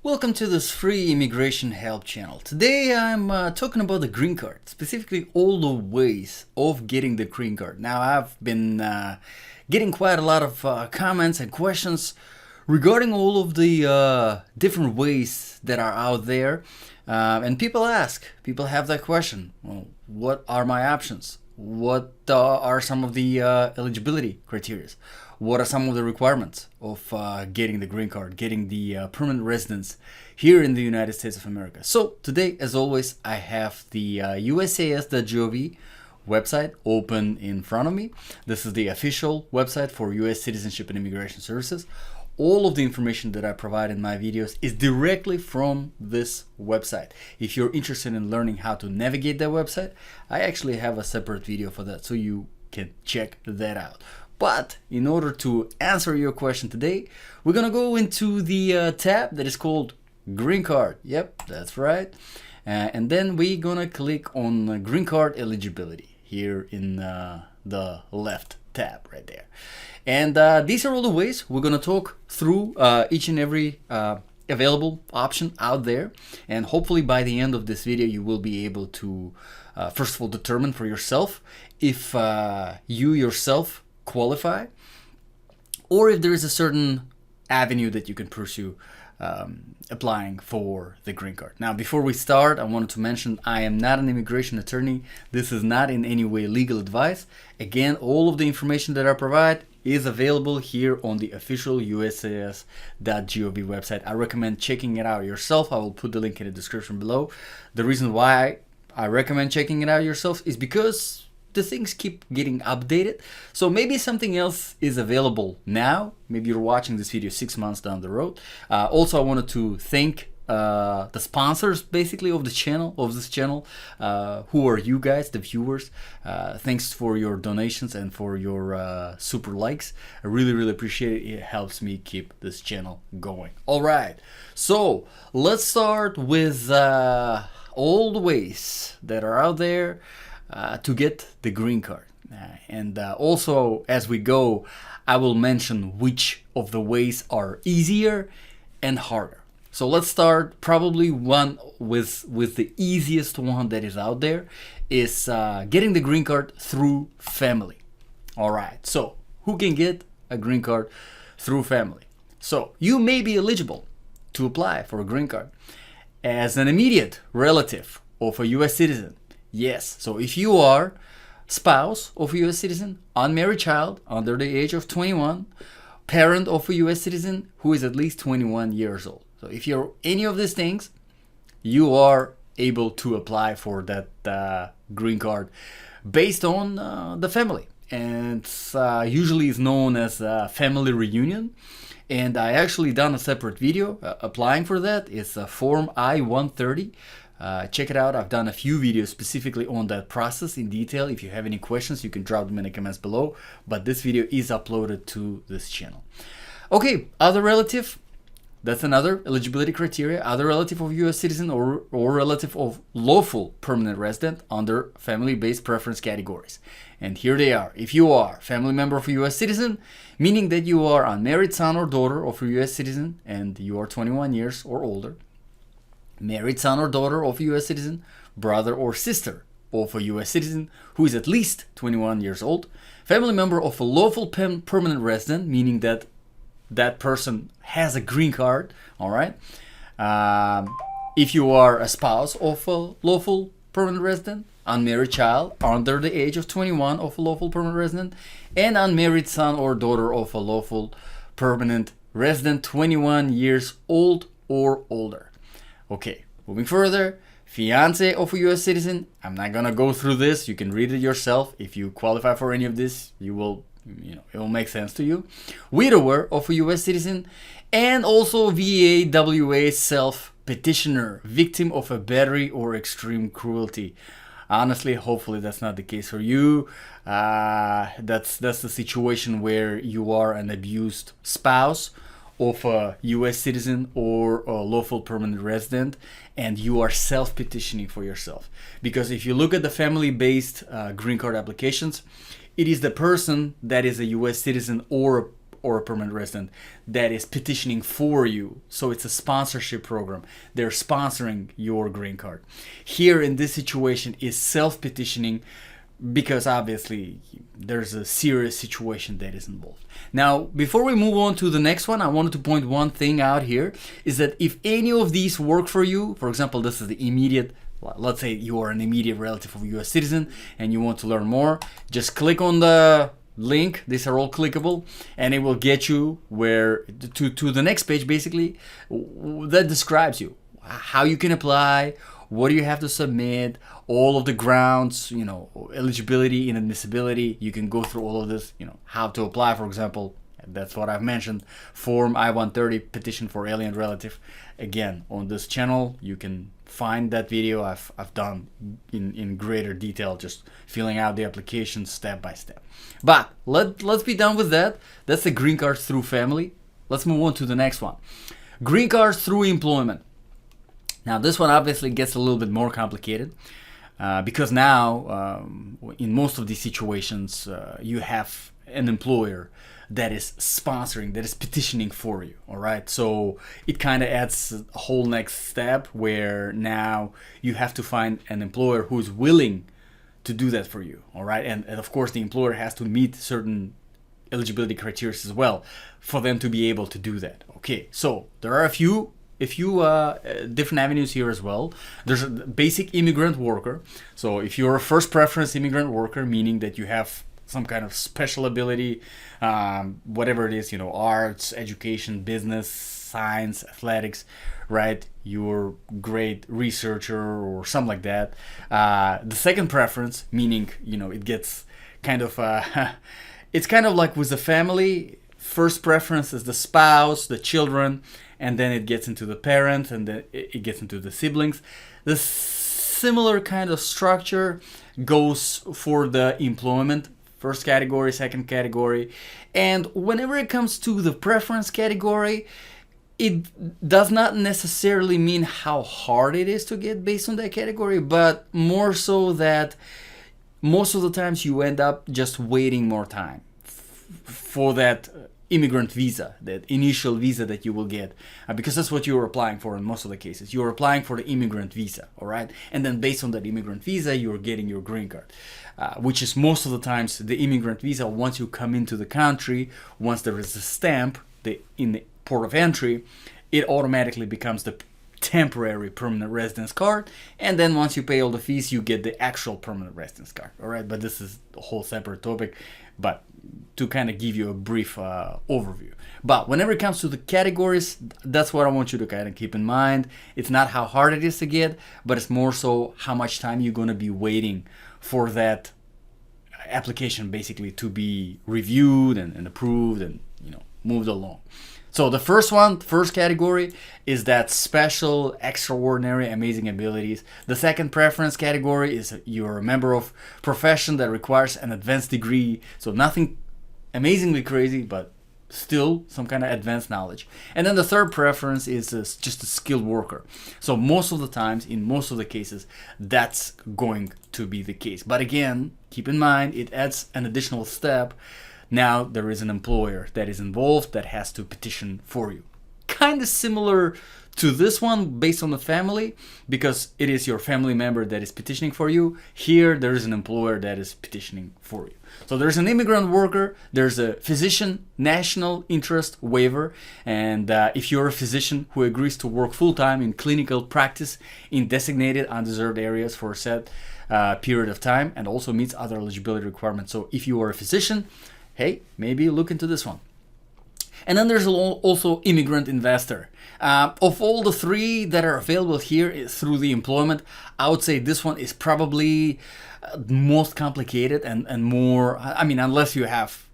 Welcome to this free immigration help channel. Today I'm talking about the green card, specifically all the ways of getting the green card. Now I've been getting quite a lot of comments and questions regarding all of the different ways that are out there, and people have that question, well, what are my options? What are some of the eligibility criteria? What are some of the requirements of getting the green card, getting the permanent residence here in the United States of America? So today, as always, I have the usas.gov website open in front of me. This is the official website for U.S. Citizenship and Immigration Services. All of the information that I provide in my videos is directly from this website. If you're interested in learning how to navigate that website, I actually have a separate video for that, so you can check that out. But in order to answer your question today, we're gonna go into the tab that is called Green Card. Yep, that's right. And then we're gonna click on Green Card eligibility here in the left tab right there. And these are all the ways we're gonna talk through each and every available option out there. And hopefully by the end of this video, you will be able to, first of all, determine for yourself if you yourself qualify, or if there is a certain avenue that you can pursue applying for the green card. Now, before we start, I wanted to mention I am not an immigration attorney. This is not in any way legal advice. Again, all of the information that I provide is available here on the official usas.gov website. I recommend checking it out yourself. I will put the link in the description below. The reason why I recommend checking it out yourself is because the things keep getting updated, so maybe something else is available now. Maybe you're watching this video 6 months down the road. Also, I wanted to thank the sponsors, basically, of this channel, who are you guys, the viewers. Thanks for your donations and for your super likes. I really appreciate it. It helps me keep this channel going. All right, so let's start with all the ways that are out there to get the green card. And also, as we go, I will mention which of the ways are easier and harder. So let's start probably one with the easiest one that is out there is getting the green card through family. All right, so who can get a green card through family? So you may be eligible to apply for a green card as an immediate relative of a U.S. citizen. Yes, so if you are spouse of a U.S. citizen, unmarried child under the age of 21, parent of a U.S. citizen who is at least 21 years old. So if you're any of these things, you are able to apply for that green card based on the family. And usually is known as a family reunion. And I actually done a separate video applying for that. It's a Form I-130. Check it out. I've done a few videos specifically on that process in detail. If you have any questions, you can drop them in the comments below. But this video is uploaded to this channel. Okay, other relative. That's another eligibility criteria. Other relative of U.S. citizen or relative of lawful permanent resident under family-based preference categories. And here they are. If you are family member of a U.S. citizen, meaning that you are unmarried son or daughter of a U.S. citizen and you are 21 years or older, married son or daughter of a U.S. citizen, brother or sister of a U.S. citizen who is at least 21 years old, family member of a lawful permanent resident, meaning that that person has a green card, all right? If you are a spouse of a lawful permanent resident, unmarried child under the age of 21 of a lawful permanent resident, and unmarried son or daughter of a lawful permanent resident, 21 years old or older. Okay, moving further, fiance of a U.S. citizen. I'm not gonna go through this. You can read it yourself. If you qualify for any of this, it will make sense to you. Widower of a U.S. citizen, and also VAWA self-petitioner, victim of a battery or extreme cruelty. Honestly, hopefully that's not the case for you. That's the situation where you are an abused spouse of a U.S. citizen or a lawful permanent resident, and you are self-petitioning for yourself. Because if you look at the family-based green card applications, it is the person that is a U.S. citizen or or a permanent resident that is petitioning for you. So it's a sponsorship program. They're sponsoring your green card. Here in this situation is self-petitioning, because obviously there's a serious situation that is involved. Now, before we move on to the next one, I wanted to point one thing out here, is that if any of these work for you, for example, this is the immediate, let's say you are an immediate relative of a US citizen and you want to learn more, just click on the link. These are all clickable, and it will get you where to the next page, basically, that describes you, how you can apply, what do you have to submit, all of the grounds, eligibility, inadmissibility. You can go through all of this, how to apply, for example. That's what I've mentioned. Form I-130, petition for alien relative. Again, on this channel, you can find that video I've done in greater detail, just filling out the application step by step. But let's be done with that. That's the green cards through family. Let's move on to the next one. Green cards through employment. Now, this one obviously gets a little bit more complicated because now, in most of these situations, you have an employer that is sponsoring, that is petitioning for you, all right? So it kind of adds a whole next step where now you have to find an employer who is willing to do that for you, all right? And of course, the employer has to meet certain eligibility criteria as well for them to be able to do that. Okay, so there are a few different avenues here as well. There's a basic immigrant worker. So if you're a first preference immigrant worker, meaning that you have some kind of special ability, whatever it is, arts, education, business, science, athletics, right? You're a great researcher or something like that. The second preference, meaning, it gets kind of, it's kind of like with the family. First preference is the spouse, the children, and then it gets into the parent, and then it gets into the siblings. The similar kind of structure goes for the employment, first category, second category. And whenever it comes to the preference category, it does not necessarily mean how hard it is to get based on that category, but more so that most of the times you end up just waiting more time for that immigrant visa, that initial visa that you will get, because that's what you're applying for in most of the cases. You're applying for the immigrant visa, all right? And then based on that immigrant visa, you're getting your green card, which is most of the times the immigrant visa. Once you come into the country, once there is a stamp in the port of entry, it automatically becomes the temporary permanent residence card, and then once you pay all the fees, you get the actual permanent residence card, all right? But this is a whole separate topic, but to kind of give you a brief overview. But whenever it comes to the categories, that's what I want you to kind of keep in mind. It's not how hard it is to get, but it's more so how much time you're going to be waiting for that application basically to be reviewed and approved and moved along. So the first category is that special, extraordinary, amazing abilities. The second preference category is you're a member of profession that requires an advanced degree. So nothing amazingly crazy, but still some kind of advanced knowledge. And then the third preference is just a skilled worker. So most of the times, in most of the cases, that's going to be the case. But again, keep in mind, it adds an additional step. Now there is an employer that is involved that has to petition for you. Kind of similar to this one based on the family, because it is your family member that is petitioning for you. Here there is an employer that is petitioning for you. So there's an immigrant worker, there's a physician national interest waiver, and if you're a physician who agrees to work full-time in clinical practice in designated undeserved areas for a set period of time and also meets other eligibility requirements. So if you are a physician, hey, maybe look into this one. And then there's also immigrant investor. Of all the three that are available here through the employment, I would say this one is probably most complicated and more. I mean, unless you have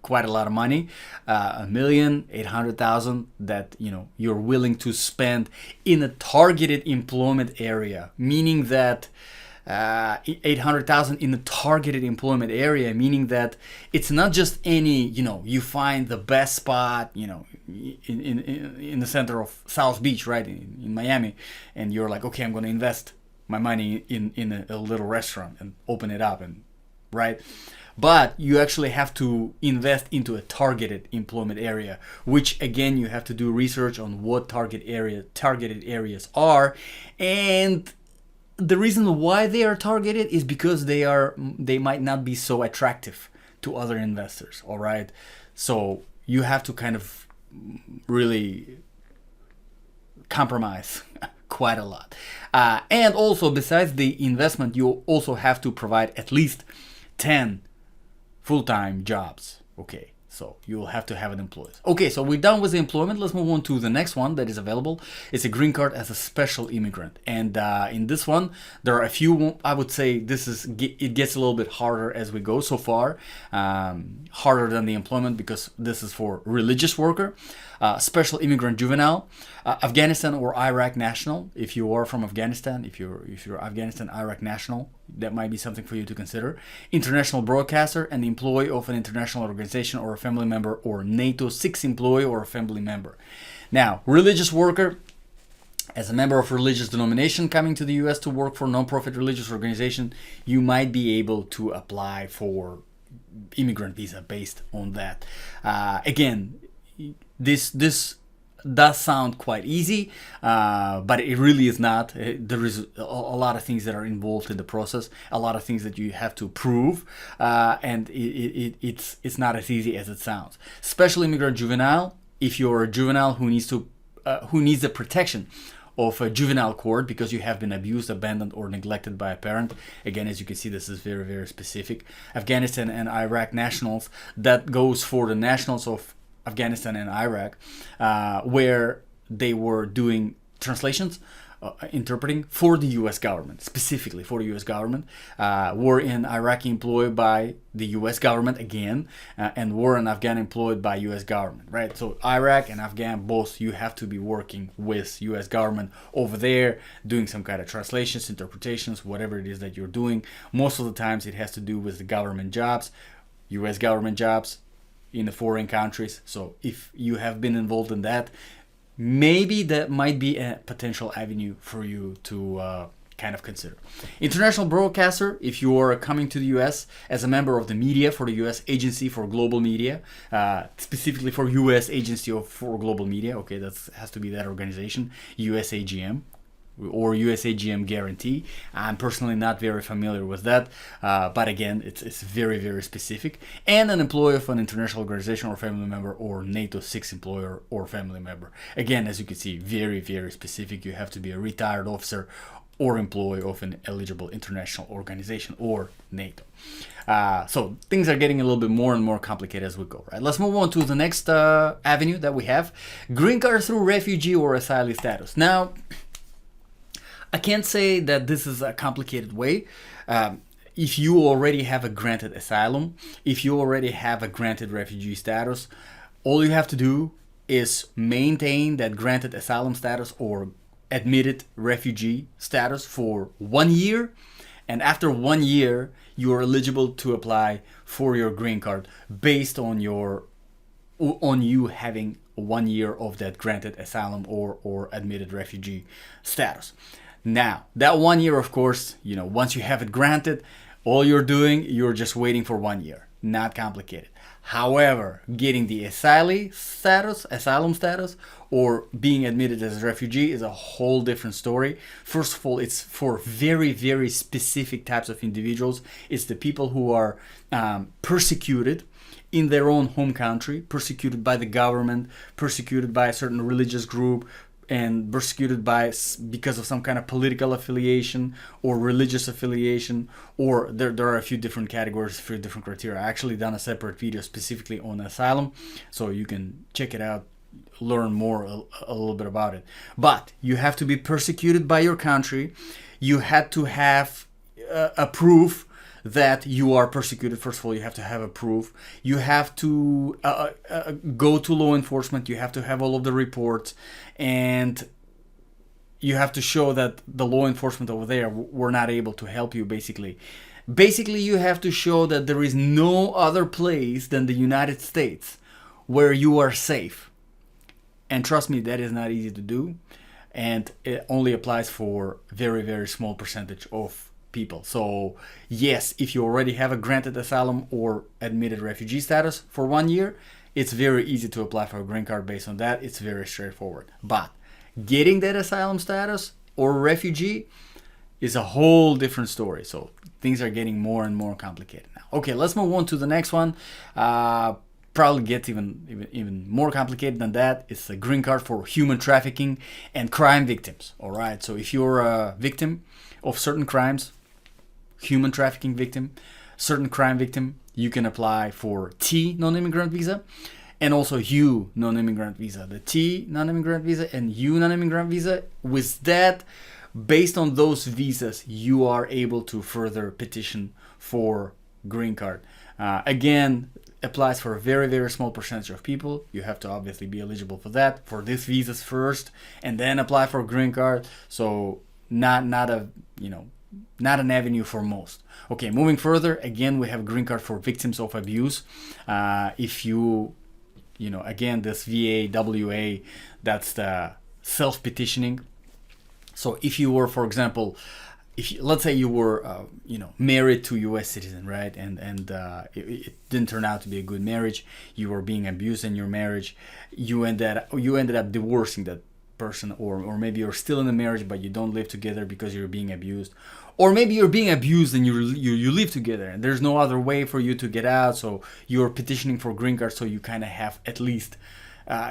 quite a lot of money, $1,800,000 that you're willing to spend in a targeted employment area, meaning that. 800,000 in a targeted employment area, meaning that it's not just any, you find the best spot, in the center of South Beach, right, in Miami, and you're like, okay, I'm going to invest my money in a little restaurant and open it up, and right. but you actually have to invest into a targeted employment area, which again you have to do research on what targeted areas are. And the reason why they are targeted is because they might not be so attractive to other investors. All right, so you have to kind of really compromise quite a lot. And also, besides the investment, you also have to provide at least 10 full-time jobs. Okay, so you'll have to have an employee. Okay, so we're done with the employment. Let's move on to the next one that is available. It's a green card as a special immigrant. And in this one, there are a few. I would say it gets a little bit harder as we go so far. Harder than the employment because this is for religious worker. Special immigrant juvenile, Afghanistan or Iraq national. If you are from Afghanistan, if you're Afghanistan Iraq national, that might be something for you to consider. International broadcaster and employee of an international organization or a family member, or NATO 6 employee or a family member. Now, religious worker, as a member of religious denomination coming to the U.S. to work for a non-profit religious organization, you might be able to apply for immigrant visa based on that. Again, this does sound quite easy, but it really is not. There is a lot of things that are involved in the process, a lot of things that you have to prove, and it's not as easy as it sounds. Special immigrant juvenile, if you're a juvenile who needs the protection of a juvenile court because you have been abused, abandoned, or neglected by a parent. Again, as you can see, this is very, very specific. Afghanistan and Iraq nationals, that goes for the nationals of Afghanistan and Iraq, where they were doing translations, interpreting for the U.S. government, specifically for the U.S. government, were in Iraq employed by the U.S. government again, and were in Afghan employed by U.S. government, right? So Iraq and Afghan, both, you have to be working with U.S. government over there, doing some kind of translations, interpretations, whatever it is that you're doing. Most of the times it has to do with the government jobs, U.S. government jobs, in the foreign countries. So if you have been involved in that, maybe that might be a potential avenue for you to kind of consider. International broadcaster, if you are coming to the US as a member of the media for the US Agency for Global Media, specifically for US Agency for Global Media, okay, that has to be that organization, USAGM. Or USAGM guarantee. I'm personally not very familiar with that, but again, it's very, very specific. And an employee of an international organization or family member, or NATO 6 employer or family member. Again, as you can see, very, very specific. You have to be a retired officer or employee of an eligible international organization or NATO. So things are getting a little bit more and more complicated as we go, right? Let's move on to the next avenue that we have. Green card through refugee or asylee status. Now, I can't say that this is a complicated way. If you already have a granted asylum, if you already have a granted refugee status, all you have to do is maintain that granted asylum status or admitted refugee status for 1 year. And after 1 year, you are eligible to apply for your green card based on you having 1 year of that granted asylum or admitted refugee status. Now, that 1 year, of course, once you have it granted, all you're just waiting for 1 year. Not complicated. However, getting the asylum status, or being admitted as a refugee is a whole different story. First of all, it's for very, very specific types of individuals. It's the people who are persecuted in their own home country, persecuted by the government, persecuted by a certain religious group, and persecuted because of some kind of political affiliation or religious affiliation, or there are a few different categories, a few different criteria. I actually done a separate video specifically on asylum, so you can check it out, learn more a little bit about it. But you have to be persecuted by your country. You had to have a proof that you are persecuted. First of all, you have to have a proof. You have to go to law enforcement. You have to have all of the reports, and you have to show that the law enforcement over there were not able to help you. Basically, you have to show that there is no other place than the United States where you are safe. And trust me, that is not easy to do, and it only applies for very, very small percentage of people. So yes, if you already have a granted asylum or admitted refugee status for 1 year, it's very easy to apply for a green card based on that. It's very straightforward. But getting that asylum status or refugee is a whole different story. So things are getting more and more complicated now. Okay, let's move on to the next one. Probably gets even more complicated than that. It's a green card for human trafficking and crime victims. All right, so if you're a victim of certain crimes, human trafficking victim, certain crime victim, you can apply for T non-immigrant visa and also U non-immigrant visa. The T non-immigrant visa and U non-immigrant visa, with that, based on those visas, you are able to further petition for green card. Again, applies for a very, very small percentage of people. You have to obviously be eligible for that, for these visas first, and then apply for a green card. So not an avenue for most. Okay, moving further, again, we have a green card for victims of abuse. If again, this VA, that's the self-petitioning. So if you were, for example, let's say you were, married to a U.S. citizen, right, and it didn't turn out to be a good marriage. You were being abused in your marriage. You ended up divorcing that person, or maybe you're still in the marriage but you don't live together because you're being abused, or maybe you're being abused and you live together and there's no other way for you to get out. So you're petitioning for green card, so you kind of have at least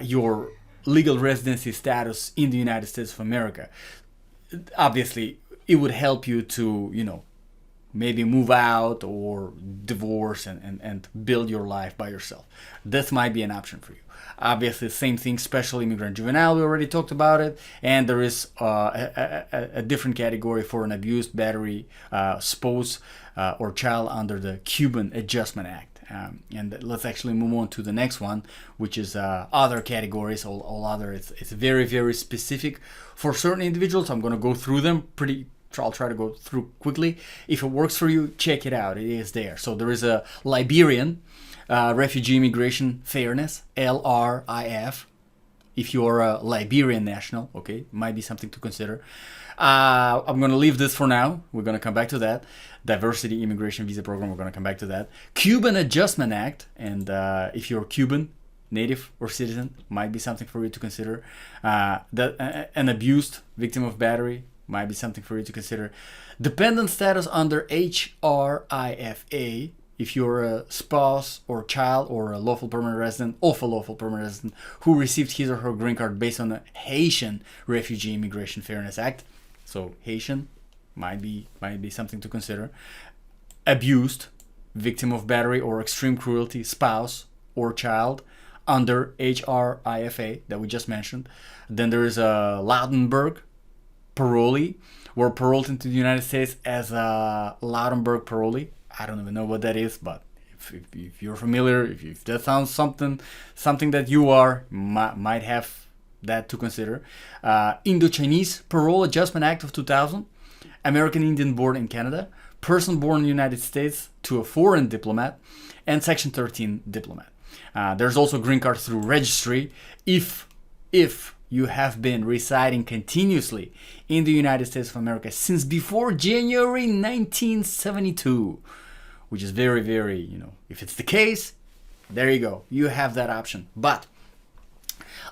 your legal residency status in the United States of America. Obviously, it would help you to, maybe move out or divorce and build your life by yourself. This might be an option for you. Obviously, same thing, special immigrant juvenile, we already talked about it. And there is a different category for an abused, battery, spouse, or child under the Cuban Adjustment Act. And let's actually move on to the next one, which is other categories. All other, it's very, very specific for certain individuals. I'm going to go through them I'll try to go through quickly. If it works for you, check it out. It is there. So there is a Liberian Refugee Immigration Fairness, LRIF. If you're a Liberian national, okay, might be something to consider. I'm going to leave this for now. We're going to come back to that. Diversity Immigration Visa Program, we're going to come back to that. Cuban Adjustment Act, and if you're Cuban, native or citizen, might be something for you to consider. An abused victim of battery might be something for you to consider. Dependent status under HRIFA, if you're a spouse or child or a lawful permanent resident of a lawful permanent resident who received his or her green card based on the Haitian Refugee Immigration Fairness Act. So Haitian might be something to consider. Abused, victim of battery or extreme cruelty, spouse or child under HRIFA that we just mentioned. Then there is a Lautenberg parolee. Were paroled into the United States as a Lautenberg parolee. I don't even know what that is, but if you're familiar, if that sounds something that you might have that to consider. Indo-Chinese Parole Adjustment Act of 2000, American Indian born in Canada, person born in the United States to a foreign diplomat, and Section 13 diplomat. There's also green card through registry if you have been residing continuously in the United States of America since before January 1972, which is very, very, if it's the case, there you go. You have that option. But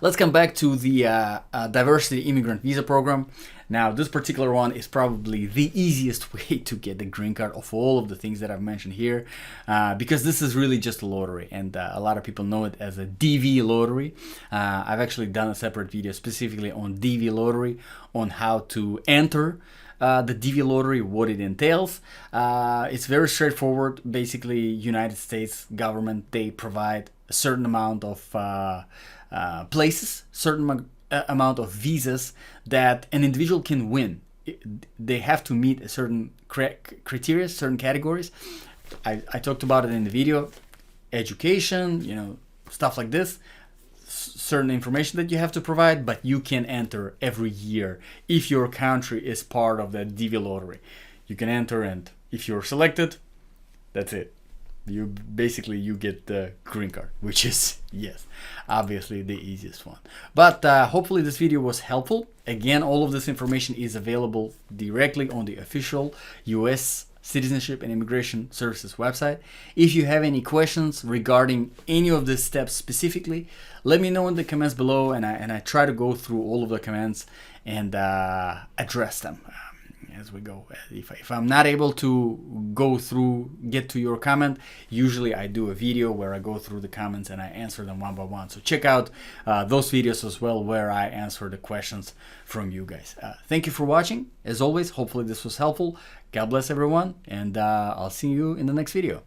let's come back to the Diversity Immigrant Visa Program. Now, this particular one is probably the easiest way to get the green card of all of the things that I've mentioned here, because this is really just a lottery, and a lot of people know it as a DV lottery. I've actually done a separate video specifically on DV lottery, on how to enter the DV lottery, what it entails. It's very straightforward. Basically, United States government, they provide a certain amount of places, certain amount of visas that an individual can win. They have to meet a certain criteria, certain categories. I talked about it in the video. Education, stuff like this. Certain information that you have to provide, but you can enter every year if your country is part of the DV lottery. You can enter, and if you're selected, that's it. you get the green card, which is, yes, obviously the easiest one. But hopefully this video was helpful. Again, all of this information is available directly on the official US Citizenship and Immigration Services website. If you have any questions regarding any of these steps specifically, let me know in the comments below, and I try to go through all of the comments and address them as we go. If I'm not able to get to your comment, usually I do a video where I go through the comments and I answer them one by one. So check out those videos as well, where I answer the questions from you guys. Thank you for watching. As always, hopefully this was helpful. God bless everyone, and I'll see you in the next video.